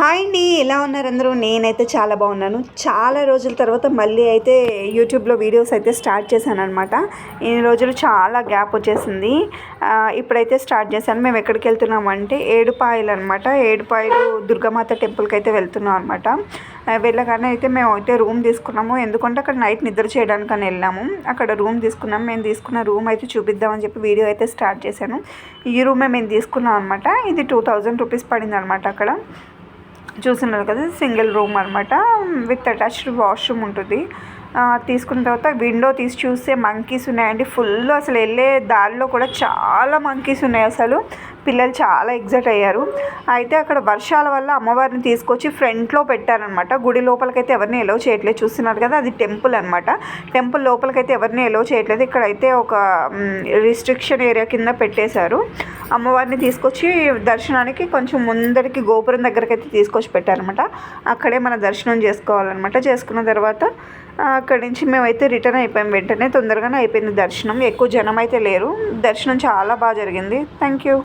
Hi అండి, ఎలా ఉన్నారు అందరూ? నేనైతే చాలా బాగున్నాను. చాలా రోజుల తర్వాత మళ్ళీ అయితే యూట్యూబ్లో వీడియోస్ అయితే స్టార్ట్ చేశాను అనమాట. ఇన్ని రోజులు చాలా గ్యాప్ వచ్చేసింది. ఇప్పుడైతే స్టార్ట్ చేశాను. మేము ఎక్కడికి వెళ్తున్నామంటే ఏడుపాయలు అనమాట. ఏడుపాయలు దుర్గామాత టెంపుల్కి అయితే వెళ్తున్నాం అనమాట. వెళ్ళగానే అయితే మేము అయితే రూమ్ తీసుకున్నాము. ఎందుకంటే అక్కడ నైట్ నిద్ర చేయడానికని వెళ్ళాము. అక్కడ రూమ్ తీసుకున్నాం. మేము తీసుకున్న రూమ్ అయితే చూపిద్దామని చెప్పి వీడియో అయితే స్టార్ట్ చేశాను. ఈ రూమే మేము తీసుకున్నాం అనమాట. ఇది 2000 రూపీస్ పడింది అనమాట. అక్కడ చూస్తున్నారు కదా, సింగిల్ రూమ్ అనమాట. విత్ అటాచ్డ్ వాష్రూమ్ ఉంటుంది. తీసుకున్న తర్వాత విండో తీసి చూస్తే మంకీస్ ఉన్నాయండి. ఫుల్ అసలు వెళ్ళే దారిలో కూడా చాలా మంకీస్ ఉన్నాయి. అసలు పిల్లలు చాలా ఎగ్జైట్ అయ్యారు. అయితే అక్కడ వర్షాల వల్ల అమ్మవారిని తీసుకొచ్చి ఫ్రంట్లో పెట్టారనమాట. గుడి లోపలికైతే ఎవరిని ఎలో చేయట్లేదు. చూస్తున్నారు కదా, అది టెంపుల్ అనమాట. టెంపుల్ లోపలికైతే ఎవరిని ఎలో చేయట్లేదు. ఇక్కడైతే ఒక రిస్ట్రిక్షన్ ఏరియా కింద పెట్టేశారు. అమ్మవారిని తీసుకొచ్చి దర్శనానికి కొంచెం ముందరికి గోపురం దగ్గరికి అయితే తీసుకొచ్చి పెట్టారనమాట. అక్కడే మన దర్శనం చేసుకోవాలన్నమాట. చేసుకున్న తర్వాత అక్కడి నుంచి మేమైతే రిటర్న్ అయిపోయాం. వెంటనే తొందరగానే అయిపోయింది దర్శనం. ఎక్కువ జనం అయితే లేరు. దర్శనం చాలా బాగా జరిగింది. Thank you.